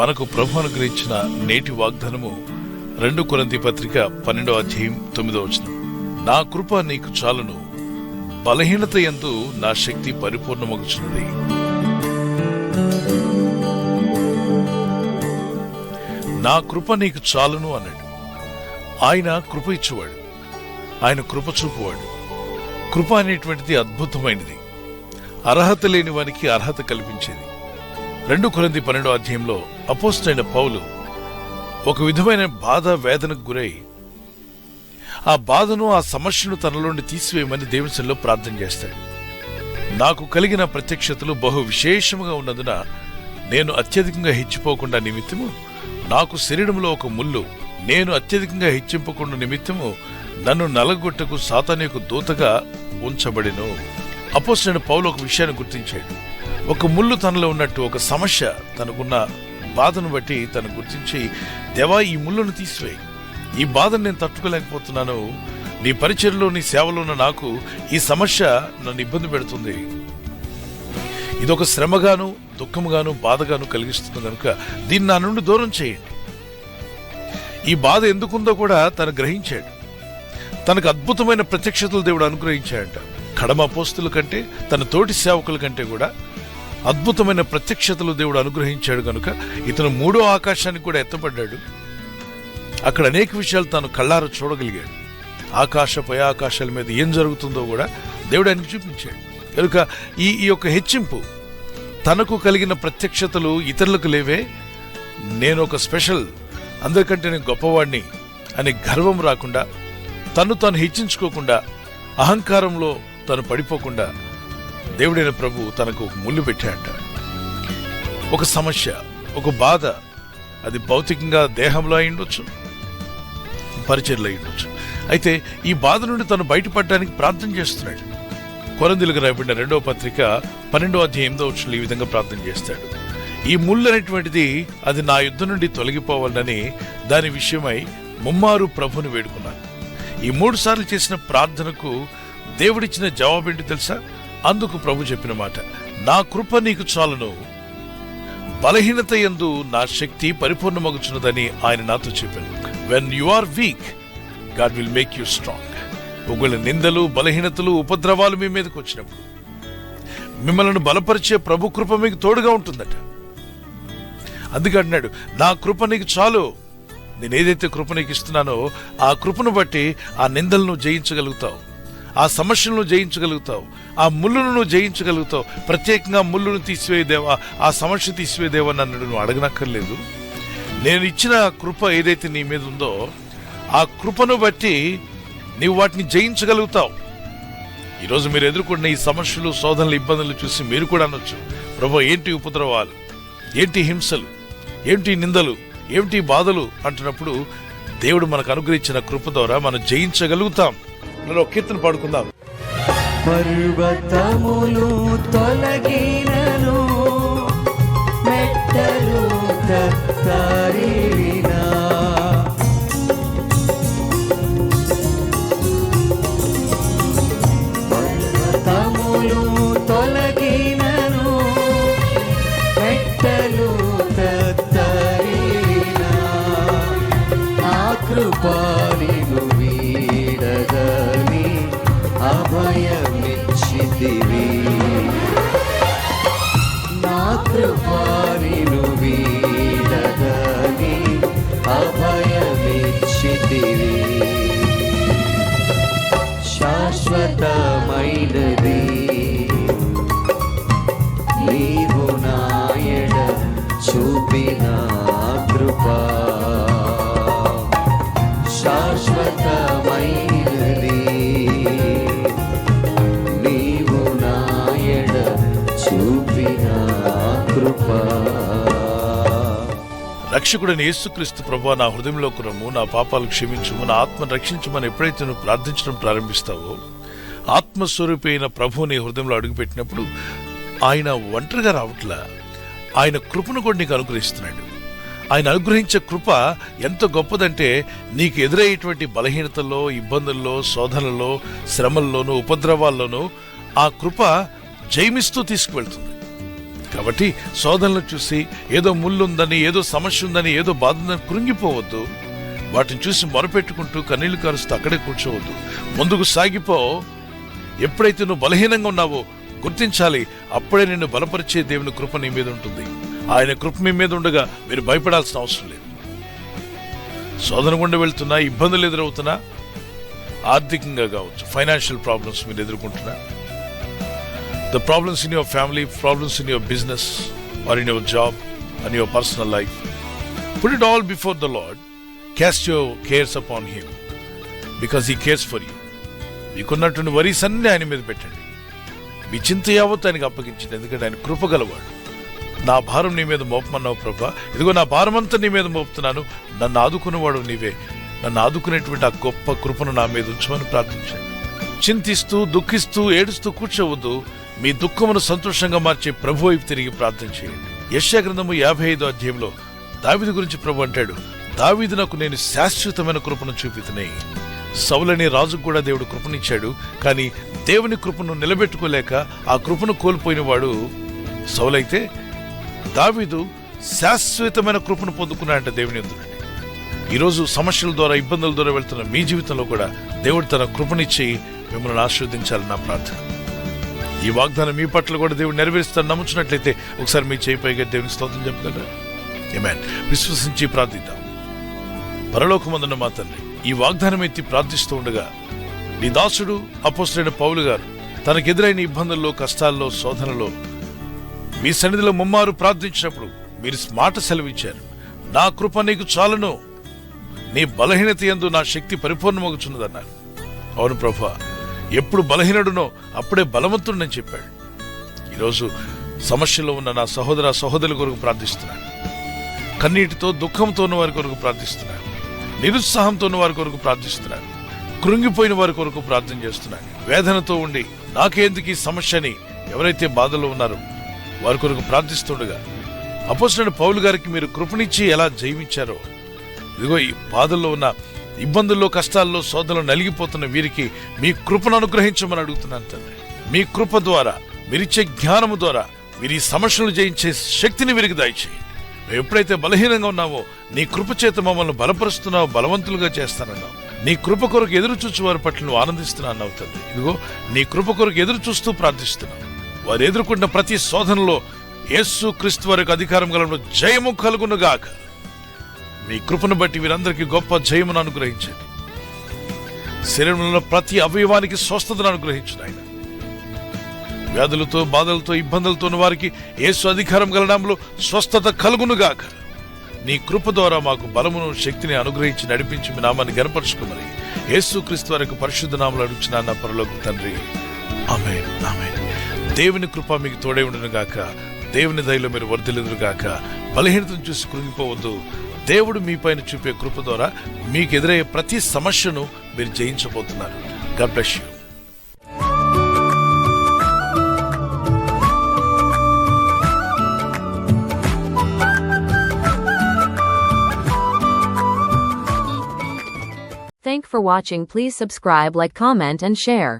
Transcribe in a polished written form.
మనకు ప్రభు అనుగ్రహించిన నేటి వాగ్దానము 2 కొరింథీ పత్రిక 12వ అధ్యాయం 9వ వచనం. నా కృప నీకు చాలును, బలహీనత యందు నా శక్తి పరిపూర్ణమగుచున్నది. నా కృప నీకు చాలును అన్నాడు. ఆయన కృప ఇచ్చేవాడు, ఆయన కృప చూపువాడు. కృప అనేటువంటిది అద్భుతమైనది, అర్హత లేని వానికి అర్హత కల్పించేది. 2 కొరింథీ 12వ అధ్యాయంలో అపోస్తలుడైన పౌలు ఒక విధమైన బాధ వేదనకు గురై ఆ బాధను, ఆ సమస్యను తనలోండి తీసివేయమని దేవుని సన్నిధిలో ప్రార్థన చేస్తాడు. నాకు కలిగిన ప్రత్యక్షతలు బహు విశేషముగా ఉన్నందున నేను అత్యధికంగా హెచ్చిపోకుండా నిమిత్తము నాకు శరీరంలో ఒక ముళ్ళు, నేను అత్యధికంగా హెచ్చింపకుండా నిమిత్తము నన్ను నలగొట్టకు సాతాను యొక్క దూతగా ఉంచబడెను. అపోస్తలుడైన పౌలు ఒక విషయాన్ని గుర్తించాడు. ఒక ముళ్ళు తనలో ఉన్నట్టు, ఒక సమస్య, తనకున్న బాధను బట్టి తను గుర్తించి, దేవా ఈ ముళ్ళను తీసివేయి, ఈ బాధను నేను తట్టుకోలేకపోతున్నాను, నీ పరిచర్యలో నీ సేవలో ఉన్న నాకు ఈ సమస్య నన్ను ఇబ్బంది పెడుతుంది, ఇదొక శ్రమగాను దుఃఖముగాను బాధగాను కలిగిస్తుంది కనుక దీన్ని నా నుండి దూరం చేయండి. ఈ బాధ ఎందుకుందో కూడా తను గ్రహించాడు. తనకు అద్భుతమైన ప్రత్యక్షతలు దేవుడు అనుగ్రహించాడంట. కడమ అపోస్తుల కంటే, తన తోటి సేవకుల కంటే కూడా అద్భుతమైన ప్రత్యక్షతలు దేవుడు అనుగ్రహించాడు కనుక ఇతను 3వ ఆకాశానికి కూడా ఎత్తబడ్డాడు. అక్కడ అనేక విషయాలు తాను కళ్ళారా చూడగలిగాడు. ఆకాశపై ఆకాశాల మీద ఏం జరుగుతుందో కూడా దేవుడు ఆయనకు చూపించాడు. కనుక ఈ యొక్క హెచ్చింపు, తనకు కలిగిన ప్రత్యక్షతలు ఇతరులకు లేవే, నేను ఒక స్పెషల్, అందరికంటే నేను గొప్పవాడిని అని గర్వం రాకుండా, తను హెచ్చించుకోకుండా, అహంకారంలో తను పడిపోకుండా దేవుడైన ప్రభు తనకు ఒక ముళ్ళు పెట్టాడట. ఒక సమస్య, ఒక బాధ, అది భౌతికంగా దేహంలో అయి ఉండొచ్చు, పరిచర్లో అయి ఉండొచ్చు. అయితే ఈ బాధ నుండి తను బయటపడడానికి ప్రార్థన చేస్తున్నాడు. కొరింథీయులకు రాయబడిన 2వ పత్రిక 12వ అధ్యాయం 8వ వచనంలో ఈ విధంగా ప్రార్థన చేస్తాడు. ఈ ముళ్ళు అనేటువంటిది అది నా యుద్ధం నుండి తొలగిపోవాలని దాని విషయమై ముమ్మారు ప్రభుని వేడుకున్నాను. ఈ 3 సార్లు చేసిన ప్రార్థనకు దేవుడిచ్చిన జవాబేంటి తెలుసా? అందుకు ప్రభు చెప్పిన మాట, నా కృప నీకు చాలును, బలహీనత యందు నా శక్తి పరిపూర్ణమగుచున్నదని ఆయన నాతో చెప్పాను. When you are weak, God will make you strong. ఒకవేళ నిందలు, బలహీనతలు, ఉపద్రవాలు మీ మీదకి వచ్చినప్పుడు మిమ్మల్ని బలపరిచే ప్రభు కృప మీకు తోడుగా ఉంటుందట. అందుకే అన్నాడు, నా కృప నీకు చాలు. నేను ఏదైతే కృప నీకు ఇస్తున్నానో ఆ కృపను బట్టి ఆ నిందలను జయించగలుగుతావు, ఆ సమస్యలను జయించగలుగుతావు, ఆ ముళ్ళను జయించగలుగుతావు. ప్రత్యేకంగా ముళ్ళను తీసివేదేవా, ఆ సమస్య తీసివేదేవా నన్ను నువ్వు అడగనక్కర్లేదు. నేను ఇచ్చిన కృప ఏదైతే నీ మీద ఉందో ఆ కృపను బట్టి నీవు వాటిని జయించగలుగుతావు. ఈరోజు మీరు ఎదుర్కొన్న ఈ సమస్యలు, శోధనలు, ఇబ్బందులు చూసి మీరు కూడా అనొచ్చు, ప్రభు ఏంటి ఉపద్రవాలు, ఏంటి హింసలు, ఏంటి నిందలు, ఏమిటి బాధలు అంటున్నప్పుడు దేవుడు మనకు అనుగ్రహించిన కృప ద్వారా మనం జయించగలుగుతాం. మనం ఒక కీర్తన పాడుకుందాం. పర్వతములు తొలగినను, మెట్టలు తత్తరిల్లినా, పర్వతములు తొలగినను, మెట్టలు తత్తరిల్లినా, నా కృపా నిన్ను వీడదని అభయమిచ్చితివి, నా కృపా నిన్ను వీడదని అభయమిచ్చితివి. శాశ్వతమైనది నీవు నాయడ చూపిన కృపా, శాశ్వతమైనది నీవు నాయడ చూపిన కృపా. రక్షకుడైన యేసుక్రీస్తు ప్రభువా, నా హృదయంలోకి రమ్ము, నా పాపాలు క్షమించుము, నా ఆత్మను రక్షించమని ఎప్పుడైతే నువ్వు ప్రార్థించడం ప్రారంభిస్తావో, ఆత్మస్వరూపి అయిన ప్రభువు నీ హృదయంలో అడుగుపెట్టినప్పుడు ఆయన ఒంటరిగా రావట్లా, ఆయన కృపను కూడా నీకు అనుగ్రహిస్తున్నాడు. ఆయన అనుగ్రహించే కృప ఎంత గొప్పదంటే, నీకు ఎదురయ్యేటువంటి బలహీనతల్లో, ఇబ్బందుల్లో, శోధనల్లో, శ్రమల్లోనూ, ఉపద్రవాల్లోనూ ఆ కృప జయమిస్తూ తీసుకువెళ్తుంది. కాబట్టి శోధనలు చూసి ఏదో ముళ్ళుందని, ఏదో సమస్య ఉందని, ఏదో బాధ ఉందని కృంగిపోవద్దు. వాటిని చూసి మొరపెట్టుకుంటూ కన్నీళ్లు కారుస్తూ అక్కడే కూర్చోవద్దు. ముందుకు సాగిపో. ఎప్పుడైతే నువ్వు బలహీనంగా ఉన్నావో గుర్తించాలి. అప్పుడే నిన్ను బలపరిచే దేవుని కృప నీ మీద ఉంటుంది. ఆయన కృప మీ మీద ఉండగా మీరు భయపడాల్సిన అవసరం లేదు. శోధన గుండా వెళ్తున్నా, ఇబ్బందులు ఎదురవుతున్నా, ఆర్థికంగా కావచ్చు, ఫైనాన్షియల్ ప్రాబ్లమ్స్ మీరు ఎదుర్కొంటున్నా, the problems in your family, problems in your business or in your job and your personal life, put it all before the Lord. Cast your cares upon Him because He cares for you. మీకున్నటువంటి worries అన్ని ఆయన మీద పెట్టండి. మీ చింత యావత్తు ఆయనకు అప్పగించండి. ఎందుకంటే ఆయన కృపగలవాడు. నా భారం నీ మీద మోపమన్నావు ప్రభా, ఇదిగో నా భారమంతా నీ మీద మోపుతున్నాను, నన్ను ఆదుకునేవాడు నీవే, నన్ను ఆదుకునేటువంటి ఆ గొప్ప కృపను నా మీద ఉంచమని ప్రార్థించండి. చింతిస్తూ, దుఃఖిస్తూ, ఏడుస్తూ కూర్చోవద్దు. మీ దుఃఖమును సంతోషంగా మార్చే ప్రభు వైపు తిరిగి ప్రార్థన చేయండి. యెషయా గ్రంథము 55వ అధ్యాయంలో దావీదు గురించి ప్రభు అంటాడు, దావీదునకు నేను శాశ్వతమైన కృపను చూపితునే. సౌలనే రాజుకు కూడా దేవుడు కృపనిచ్చాడు. కానీ దేవుని కృపను నిలబెట్టుకోలేక ఆ కృపను కోల్పోయిన వాడు సౌలైతే, దావీదు శాశ్వతమైన కృపను పొందుకున్నాడంటే దేవుని యందు. ఈరోజు సమస్యల ద్వారా, ఇబ్బందుల ద్వారా వెళ్తున్న మీ జీవితంలో కూడా దేవుడు తన కృపనిచ్చి మిమ్మల్ని ఆశీర్వదించాలని నా ప్రార్థన. ఈ వాగ్దానం మీ పట్ల కూడా దేవుడు నెరవేరుస్తాను నమ్ముచున్నట్లయితే ఒకసారి మీ చేయి పైగా దేవునికి స్తోత్రం చెప్పగలరా? ఆమేన్. విశ్వసించి ప్రార్థిద్దాం. పరలోకమందున్న మా తండ్రి, ఈ వాగ్దానం ఎత్తి ప్రార్థిస్తూ ఉండగా నీ దాసుడు అపోస్తలుడైన పౌలు గారు తనకెదురైన ఇబ్బందుల్లో, కష్టాల్లో, శోధనలో మీ సన్నిధిలో ముమ్మారు ప్రార్థించినప్పుడు మీరు మాట సెలవిచ్చారు, నా కృప నీకు చాలును, నీ బలహీనత యందు నా శక్తి పరిపూర్ణమగుచున్నదన్నారు. అవును ప్రభా, ఎప్పుడు బలహీనుడునో అప్పుడే బలవంతుడని చెప్పాడు. ఈరోజు సమస్యలో ఉన్న నా సహోదర సహోదరుల కొరకు ప్రార్థిస్తున్నాను. కన్నీటితో, దుఃఖంతో ఉన్న వారి కొరకు ప్రార్థిస్తున్నాను. నిరుత్సాహంతో ఉన్న వారి కొరకు ప్రార్థిస్తున్నాను. కృంగిపోయిన వారి కొరకు ప్రార్థన చేస్తున్నాను. వేదనతో ఉండి నాకేందుకు ఈ సమస్య అని ఎవరైతే బాధలో ఉన్నారో వారి కొరకు ప్రార్థిస్తుండగా అపోస్తలుడైన పౌలు గారికి మీరు కృపనిచ్చి ఎలా జయమిచ్చారో, ఇదిగో ఈ బాధల్లో ఉన్న, ఇబ్బందుల్లో, కష్టాల్లో, శోధనలో నలిగిపోతున్న వీరికి మీ కృపను అనుగ్రహించమని అడుగుతున్నాను తండ్రి. మీ కృప ద్వారా, మీరిచ్చే జ్ఞానము ద్వారా మీరు ఈ సమస్యలు జయించే శక్తిని వీరికి దయచేయండి. మేము ఎప్పుడైతే బలహీనంగా ఉన్నామో నీ కృప చేత మమ్మల్ని బలపరుస్తున్నావు, బలవంతులుగా చేస్తానన్నావు. నీ కృప కొరకు ఎదురు చూచు వారి పట్ల నువ్వు ఆనందిస్తున్నావు తండ్రి. ఇదిగో నీ కృప కొరకు ఎదురు చూస్తూ ప్రార్థిస్తున్నావు. వారు ఎదుర్కొంటున్న ప్రతి శోధనలో యేసు క్రీస్తు వారికి అధికారం గల జయము కలుగునుగాక. మీ కృపను బట్టి వీరందరికీ గొప్ప జయమును అనుగ్రహించండి. శరీరంలో ప్రతి అవయవానికి స్వస్థతను అనుగ్రహించండి ఆయన. వ్యాధులతో, బాధలతో, ఇబ్బందులతో ఉన్న వారికి యేసు అధికారం గల నామములో స్వస్థత కలుగునుగాక. నీ కృప ద్వారా మాకు బలమును, శక్తిని అనుగ్రహించి నడిపించి మీ నామాన్ని గణపరచుకోమని యేసు క్రీస్తు వారికి పరిశుద్ధ నామములో అడుగుచున్నాను నా పరలోక తండ్రి. ఆమేన్, ఆమేన్. దేవుని కృప మీకు తోడై ఉండును గాక. దేవుని దయలో మీరు వర్ధిల్లుదురు గాక. బలహీనతను చూసి కృంగిపోవద్దు. దేవుడు మీ పైన చూపే కృప ద్వారా మీకు ఎదురయ్యే ప్రతి సమస్యను మీరు జయించబోతున్నారు. God bless you. Thank for watching. Please subscribe, like, comment and share.